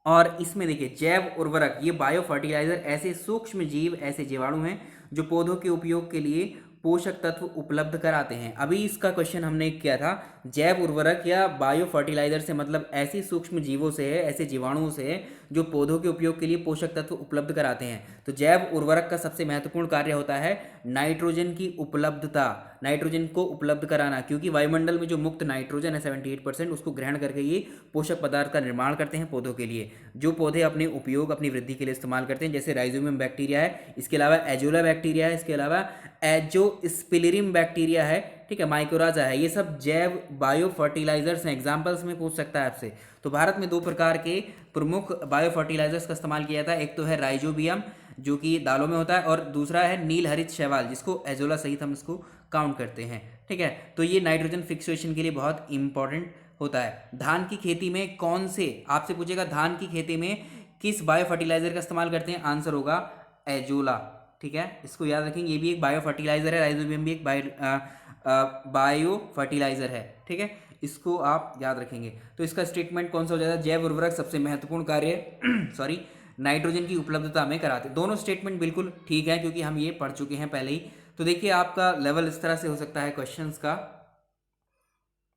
और इसमें देखिए, जैव उर्वरक, ये बायो फर्टिलाइजर ऐसे सूक्ष्म जीव, ऐसे जीवाणु हैं जो पौधों के उपयोग के लिए पोषक तत्व उपलब्ध कराते हैं। अभी इसका क्वेश्चन हमने किया था, जैव उर्वरक या बायो फर्टिलाइजर से मतलब ऐसी सूक्ष्म जीवों से है, ऐसे जीवाणुओं से है जो पौधों के उपयोग के लिए पोषक तत्व उपलब्ध कराते हैं। तो जैव उर्वरक का सबसे महत्वपूर्ण कार्य होता है नाइट्रोजन की उपलब्धता, नाइट्रोजन को उपलब्ध कराना, क्योंकि वायुमंडल में जो मुक्त नाइट्रोजन है 78%, उसको ग्रहण करके ये पोषक पदार्थ का निर्माण करते हैं पौधों के लिए, जो पौधे अपने उपयोग, अपनी वृद्धि के लिए इस्तेमाल करते हैं। जैसे राइजोबियम बैक्टीरिया है, इसके अलावा एजोला बैक्टीरिया है, इसके अलावा एजोस्पिलिरियम बैक्टीरिया है, ठीक है, माइकोराजा है। ये सब जैव बायो फर्टिलाइजर्स हैं। एग्जाम्पल्स में पूछ सकता है आपसे। तो भारत में 2 प्रकार के प्रमुख बायो फर्टिलाइजर्स का इस्तेमाल किया जाता है। एक तो है राइजोबियम, जो कि दालों में होता है, और दूसरा है नील हरित शैवाल, जिसको एजोला सहित हम इसको काउंट करते हैं। ठीक है, तो ये नाइट्रोजन फिक्सेशन के लिए बहुत इंपॉर्टेंट होता है। धान की खेती में कौन से, आपसे पूछेगा धान की खेती में किस बायो फर्टिलाइजर का इस्तेमाल करते हैं, आंसर होगा एजोला। ठीक है, इसको याद रखेंगे, ये भी एक बायो फर्टिलाइजर है, राइजोबियम भी एक बायो फर्टिलाइजर है। ठीक है, इसको आप याद रखेंगे। तो इसका स्टेटमेंट कौन सा हो जाता है, जैव उर्वरक सबसे महत्वपूर्ण कार्य सॉरी नाइट्रोजन की उपलब्धता में कराते। दोनों स्टेटमेंट बिल्कुल ठीक है, क्योंकि हम ये पढ़ चुके हैं पहले ही। तो देखिए आपका लेवल इस तरह से हो सकता है क्वेश्चंस का।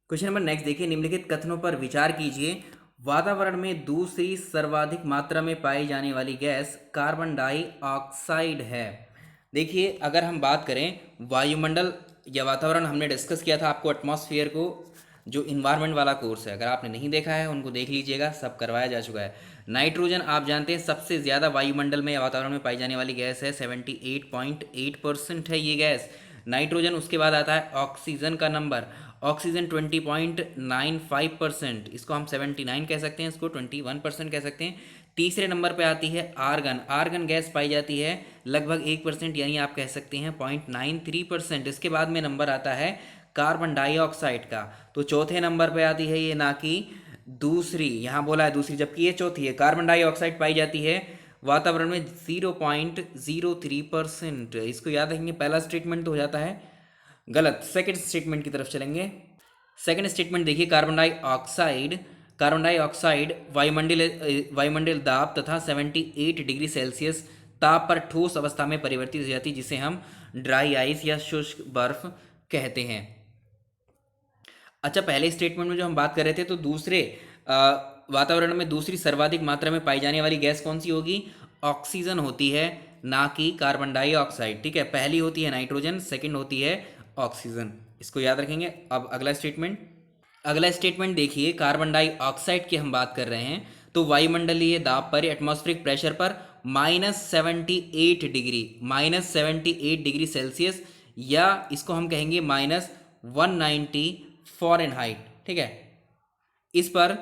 क्वेश्चन नंबर नेक्स्ट देखिए, निम्नलिखित कथनों पर विचार कीजिए। वातावरण में दूसरी सर्वाधिक मात्रा में पाई जाने वाली गैस कार्बन डाइऑक्साइड है। देखिए अगर हम बात करें वायुमंडल या वातावरण, हमने डिस्कस किया था आपको एटमॉस्फेयर को जो इन्वायरमेंट वाला कोर्स है, अगर आपने नहीं देखा है उनको देख लीजिएगा, सब करवाया जा चुका है। नाइट्रोजन आप जानते हैं सबसे ज़्यादा वायुमंडल में, वातावरण में पाई जाने वाली गैस है, 78.8% है ये गैस नाइट्रोजन। उसके बाद आता है ऑक्सीजन का नंबर, ऑक्सीजन 20.95%, इसको हम 79 कह सकते हैं, इसको 21% कह सकते हैं। तीसरे नंबर पे आती है आर्गन, आर्गन गैस पाई जाती है लगभग 1%, यानी आप कह सकते हैं 0.93%। इसके बाद में नंबर आता है कार्बन डाइऑक्साइड का, तो चौथे नंबर पे आती है ये, ना कि दूसरी, यहाँ बोला है दूसरी जबकि ये चौथी है। कार्बन डाइऑक्साइड पाई जाती है वातावरण में 0.03%। इसको याद रखेंगे, पहला स्टेटमेंट तो हो जाता है गलत, सेकंड स्टेटमेंट की तरफ चलेंगे। सेकंड स्टेटमेंट देखिए, कार्बन डाइऑक्साइड वायुमंडल दाब तथा 78 डिग्री सेल्सियस ताप पर ठोस अवस्था में परिवर्तित हो जाती है, जिसे हम ड्राई आइस या शुष्क बर्फ कहते हैं। अच्छा, पहले स्टेटमेंट में जो हम बात कर रहे थे, तो दूसरे वातावरण में दूसरी सर्वाधिक मात्रा में पाई जाने वाली गैस कौन सी होगी? ऑक्सीजन होती है, ना कि कार्बन डाइऑक्साइड। ठीक है, पहली होती है नाइट्रोजन, सेकंड होती है ऑक्सीजन, इसको याद रखेंगे। अब अगला स्टेटमेंट देखिए, कार्बन डाइऑक्साइड की हम बात कर रहे हैं, तो वायुमंडलीय दाब पर, एटमॉस्फेरिक प्रेशर पर -78 डिग्री सेल्सियस, या इसको हम कहेंगे -190 फ़ारेनहाइट। ठीक है, इस पर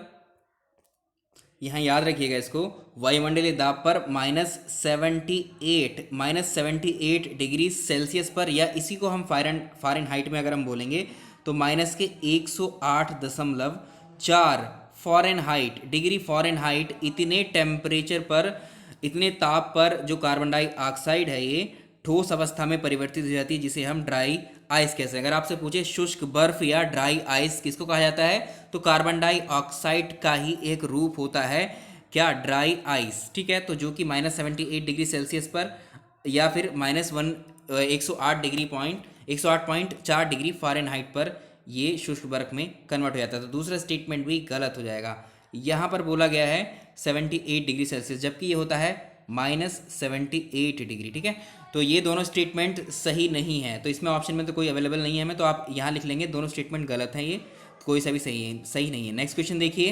यहाँ याद रखिएगा इसको, वायुमंडलीय दाब पर -78 डिग्री सेल्सियस पर, या इसी को हम फ़ारेनहाइट में अगर हम बोलेंगे तो -108.4 डिग्री फ़ारेनहाइट, इतने टेम्परेचर पर, इतने ताप पर जो कार्बन डाइऑक्साइड है ये ठोस अवस्था में परिवर्तित हो जाती है, जिसे हम ड्राई आइस कहते हैं। अगर आपसे पूछे शुष्क बर्फ या ड्राई आइस किसको कहा जाता है, तो कार्बन डाइऑक्साइड का ही एक रूप होता है, क्या? Dry ice. ठीक है, तो जो कि -78 डिग्री सेल्सियस पर या फिर -108.4 डिग्री फ़ारेनहाइट पर ये शुष्क बर्फ में कन्वर्ट हो जाता है। तो दूसरा स्टेटमेंट भी गलत हो जाएगा। यहाँ पर बोला गया है 78 डिग्री सेल्सियस, जबकि ये होता है -78 डिग्री। ठीक है, तो ये दोनों स्टेटमेंट सही नहीं है, तो इसमें ऑप्शन में तो कोई अवेलेबल नहीं है हमें, तो आप यहाँ लिख लेंगे दोनों स्टेटमेंट गलत हैं, ये कोई सा भी सही नहीं है। नेक्स्ट क्वेश्चन देखिए,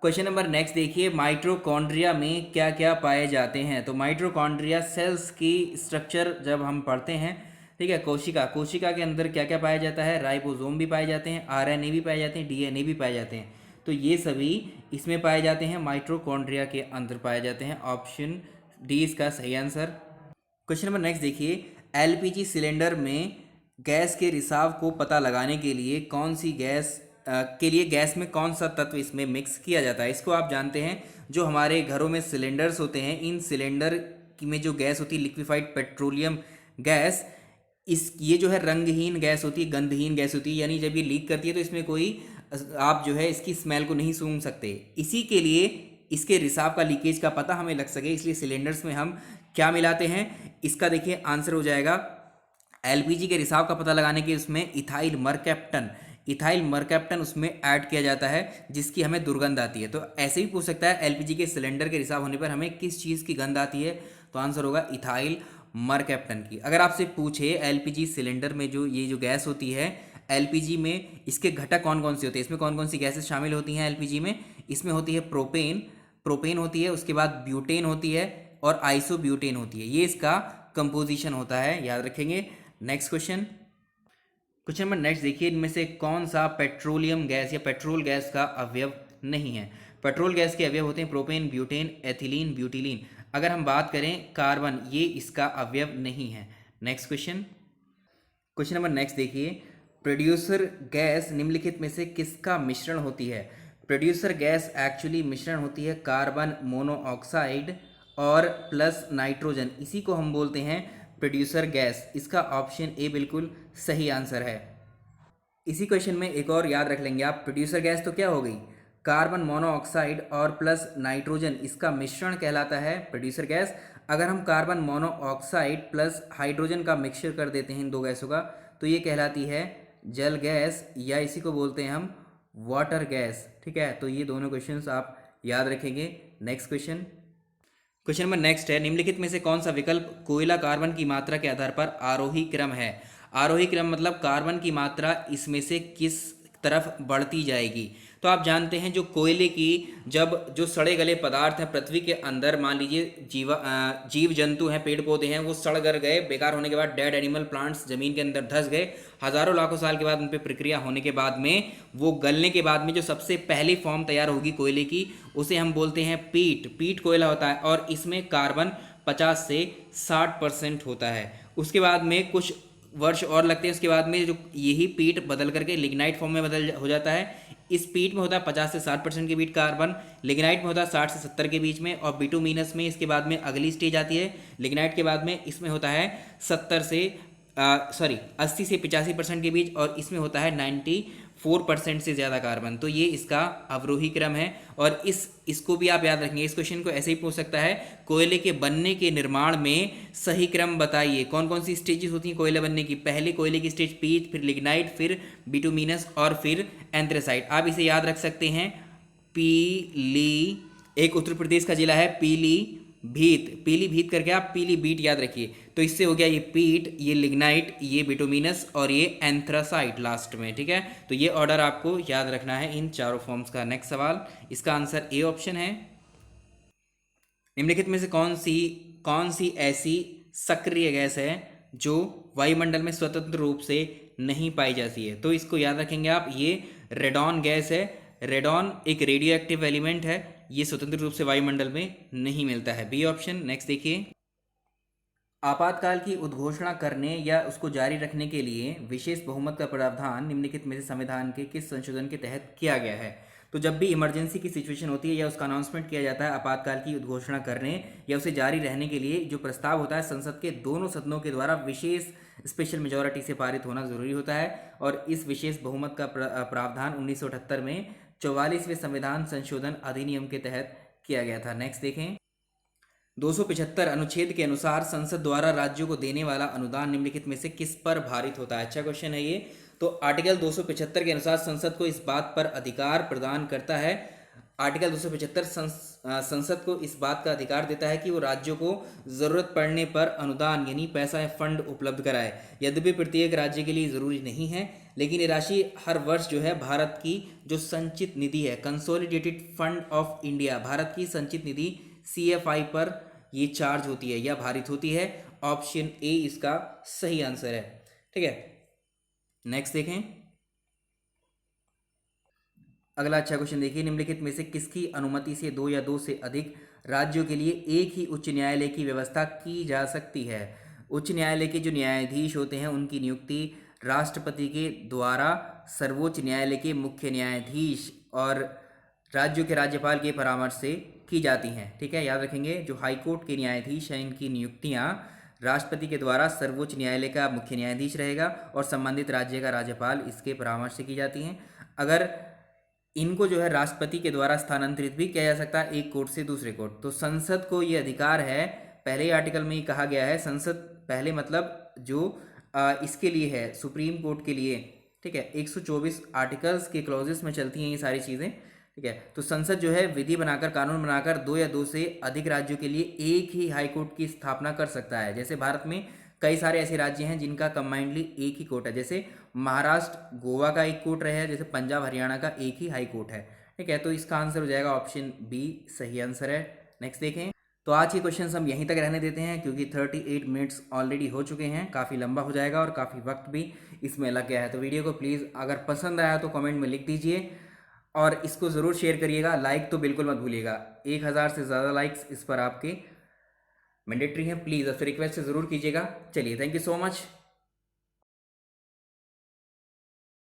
क्वेश्चन नंबर नेक्स्ट देखिए, माइटोकॉन्ड्रिया में क्या क्या पाए जाते हैं? तो माइटोकॉन्ड्रिया सेल्स की स्ट्रक्चर जब हम पढ़ते हैं, ठीक है, कोशिका के अंदर क्या क्या पाया जाता है? राइबोसोम भी पाए जाते हैं, आरएनए भी पाए जाते हैं, डीएनए भी पाए जाते हैं, तो ये सभी इसमें पाए जाते हैं, माइटोकॉन्ड्रिया के अंदर पाए जाते हैं। ऑप्शन डी इसका सही आंसर। क्वेश्चन नंबर नेक्स्ट देखिए, एलपीजी सिलेंडर में गैस के रिसाव को पता लगाने के लिए कौन सी गैस गैस में कौन सा तत्व इसमें मिक्स किया जाता है? इसको आप जानते हैं, जो हमारे घरों में सिलेंडर्स होते हैं, इन सिलेंडर में जो गैस होती है लिक्विफाइड पेट्रोलियम गैस, ये जो है रंगहीन गैस होती है, गंधहीन गैस होती है, यानी जब ये लीक करती है तो इसमें कोई, आप जो है इसकी स्मेल को नहीं सूंघ सकते। इसी के लिए इसके रिसाव का, लीकेज का पता हमें लग सके, इसलिए सिलेंडर्स में हम क्या मिलाते हैं? इसका देखिए आंसर हो जाएगा, एलपीजी के रिसाव का पता लगाने के उसमें इथाइल मरकैप्टन उसमें ऐड किया जाता है, जिसकी हमें दुर्गंध आती है। तो ऐसे भी पूछ सकता है, एलपीजी के सिलेंडर के रिसाव होने पर हमें किस चीज़ की गंध आती है? तो आंसर होगा इथाइल मरकैप्टन की। अगर आपसे पूछे एलपीजी सिलेंडर में ये जो गैस होती है, एलपीजी में इसके घटक कौन कौन से होते हैं, इसमें कौन कौन सी गैसेस शामिल होती हैं एलपीजी में? इसमें होती है प्रोपेन होती है, उसके बाद ब्यूटेन होती है, और आइसोब्यूटेन होती है। ये इसका कंपोजिशन होता है, याद रखेंगे। नेक्स्ट क्वेश्चन नंबर नेक्स्ट देखिए, इनमें से कौन सा पेट्रोलियम गैस या पेट्रोल गैस का अवयव नहीं है? पेट्रोल गैस के अवयव होते हैं प्रोपेन, ब्यूटेन, एथिलीन, ब्यूटिलीन। अगर हम बात करें कार्बन, ये इसका अवयव नहीं है। नेक्स्ट क्वेश्चन नंबर नेक्स्ट देखिए, प्रोड्यूसर गैस निम्नलिखित में से किसका मिश्रण होती है? प्रोड्यूसर गैस एक्चुअली मिश्रण होती है कार्बन मोनोऑक्साइड और प्लस नाइट्रोजन, इसी को हम बोलते हैं प्रोड्यूसर गैस। इसका ऑप्शन ए बिल्कुल सही आंसर है। इसी क्वेश्चन में एक और याद रख लेंगे आप, प्रोड्यूसर गैस तो क्या हो गई? कार्बन मोनोऑक्साइड और प्लस नाइट्रोजन, इसका मिश्रण कहलाता है प्रोड्यूसर गैस। अगर हम कार्बन मोनोऑक्साइड प्लस हाइड्रोजन का मिक्सचर कर देते हैं इन दो गैसों का, तो ये कहलाती है जल गैस, या इसी को बोलते हैं हम वाटर गैस। ठीक है, तो ये दोनों क्वेश्चंस आप याद रखेंगे। नेक्स्ट क्वेश्चन नंबर नेक्स्ट है, निम्नलिखित में से कौन सा विकल्प कोयला कार्बन की मात्रा के आधार पर आरोही क्रम है? आरोही क्रम मतलब कार्बन की मात्रा इसमें से किस तरफ बढ़ती जाएगी। तो आप जानते हैं जो कोयले की जब जो सड़े गले पदार्थ हैं पृथ्वी के अंदर, मान लीजिए जीव जंतु हैं, पेड़ पौधे हैं, वो सड़ गल गए, बेकार होने के बाद डेड एनिमल प्लांट्स जमीन के अंदर धंस गए, हजारों लाखों साल के बाद उन पर प्रक्रिया होने के बाद में वो गलने के बाद में जो सबसे पहली फॉर्म तैयार होगी कोयले की, उसे हम बोलते हैं पीट। पीट कोयला होता है और इसमें कार्बन 50 से 60% होता है। उसके बाद में कुछ वर्ष और लगते हैं, उसके बाद में जो यही पीट बदल करके लिग्नाइट फॉर्म में बदल हो जाता है। इस पीट में होता है 50 से 60% के बीच कार्बन, लिग्नाइट में होता है 60 से 70 के बीच में, और बिटुमिनस में इसके बाद में अगली स्टेज आती है लिग्नाइट के बाद में, इसमें होता है 80 से 85% के बीच, और इसमें होता है 94% से ज़्यादा कार्बन। तो ये इसका अवरोही क्रम है। और इसको भी आप याद रखेंगे, इस क्वेश्चन को ऐसे ही पूछ सकता है, कोयले के बनने के निर्माण में सही क्रम बताइए। कौन कौन सी स्टेजेस होती हैं कोयले बनने की? पहले कोयले की स्टेज पीट, फिर लिग्नाइट, फिर बिटुमिनस और फिर एंथ्रेसाइट। आप इसे याद रख सकते हैं, पीली, एक उत्तर प्रदेश का जिला है पीलीभीत, पीलीभीत करके आप पीलीभीत याद रखिए। तो इससे हो गया ये पीट, ये लिग्नाइट, ये बिटुमिनस और ये एंथ्रासाइट लास्ट में, ठीक है। तो ये ऑर्डर आपको याद रखना है इन चारों फॉर्म्स का। नेक्स्ट सवाल, इसका आंसर ए ऑप्शन है। निम्नलिखित में से कौन सी ऐसी सक्रिय गैस है जो वायुमंडल में स्वतंत्र रूप से नहीं पाई जाती है? तो इसको याद रखेंगे आप, ये रेडॉन गैस है। रेडॉन एक रेडियो एक्टिव एलिमेंट है, ये स्वतंत्र रूप से वायुमंडल में नहीं मिलता है, बी ऑप्शन। नेक्स्ट देखिए, आपातकाल की उद्घोषणा करने या उसको जारी रखने के लिए विशेष बहुमत का प्रावधान निम्नलिखित में से संविधान के किस संशोधन के तहत किया गया है? तो जब भी इमरजेंसी की सिचुएशन होती है या उसका अनाउंसमेंट किया जाता है आपातकाल की उद्घोषणा करने या उसे जारी रहने के लिए, जो प्रस्ताव होता है संसद के दोनों सदनों के द्वारा विशेष स्पेशल मेजॉरिटी से पारित होना जरूरी होता है। और इस विशेष बहुमत का प्रावधान 1978 में 44वें संविधान संशोधन अधिनियम के तहत किया गया था। नेक्स्ट देखें, 275 अनुच्छेद के अनुसार संसद द्वारा राज्यों को देने वाला अनुदान निम्नलिखित में से किस पर भारित होता है? अच्छा क्वेश्चन है ये। तो आर्टिकल 275 के अनुसार संसद को इस बात पर अधिकार प्रदान करता है, आर्टिकल 275 संसद को इस बात का अधिकार देता है कि वो राज्यों को जरूरत पड़ने पर अनुदान यानी पैसा या फंड उपलब्ध कराए। यद्यपि प्रत्येक राज्य के लिए जरूरी नहीं है, लेकिन ये राशि हर वर्ष जो है भारत की जो संचित निधि है, consolidated fund of India, Bharat की संचित निधि CFI पर ये चार्ज होती है या भारित होती है। ऑप्शन ए इसका सही आंसर है, ठीक है। नेक्स्ट देखें, अगला अच्छा क्वेश्चन देखिए, निम्नलिखित में से किसकी अनुमति से 2 या 2 से अधिक राज्यों के लिए एक ही उच्च न्यायालय की व्यवस्था की जा सकती है? उच्च न्यायालय के जो न्यायाधीश होते हैं उनकी नियुक्ति राष्ट्रपति के द्वारा सर्वोच्च न्यायालय के मुख्य न्यायाधीश और राज्यों के राज्यपाल के परामर्श से की जाती हैं, ठीक है। याद रखेंगे, जो हाईकोर्ट के न्यायाधीश हैं इनकी नियुक्तियां राष्ट्रपति के द्वारा सर्वोच्च न्यायालय का मुख्य न्यायाधीश रहेगा और संबंधित राज्य का राज्यपाल इसके परामर्श से की जाती हैं। अगर इनको जो है राष्ट्रपति के द्वारा स्थानांतरित भी किया जा सकता है एक कोर्ट से दूसरे कोर्ट। तो संसद को ये अधिकार है, पहले ही आर्टिकल में ही कहा गया है, संसद पहले मतलब जो इसके लिए है सुप्रीम कोर्ट के लिए, ठीक है। 124 आर्टिकल्स के क्लॉजेस में चलती हैं ये सारी चीज़ें, ठीक है। तो संसद जो है विधि बनाकर, कानून बनाकर 2 या 2 से अधिक राज्यों के लिए एक ही हाई कोर्ट की स्थापना कर सकता है। जैसे भारत में कई सारे ऐसे राज्य हैं जिनका कंबाइंडली एक ही कोर्ट है, जैसे महाराष्ट्र, गोवा का एक कोर्ट है, जैसे पंजाब, हरियाणा का एक ही हाई कोर्ट है, ठीक है। तो इसका आंसर हो जाएगा ऑप्शन बी, सही आंसर है। नेक्स्ट देखें, तो आज के क्वेश्चन हम यहीं तक रहने देते हैं क्योंकि 38 मिनट्स ऑलरेडी हो चुके हैं, काफ़ी लंबा हो जाएगा और काफ़ी वक्त भी इसमें लग गया है। तो वीडियो को प्लीज़ अगर पसंद आया तो कमेंट में लिख दीजिए और इसको ज़रूर शेयर करिएगा, लाइक तो बिल्कुल मत भूलिएगा। 1000 से ज़्यादा लाइक्स इस पर आपके मैंडेटरी हैं, प्लीज़ आपसे रिक्वेस्ट से ज़रूर कीजिएगा। चलिए, थैंक यू सो मच।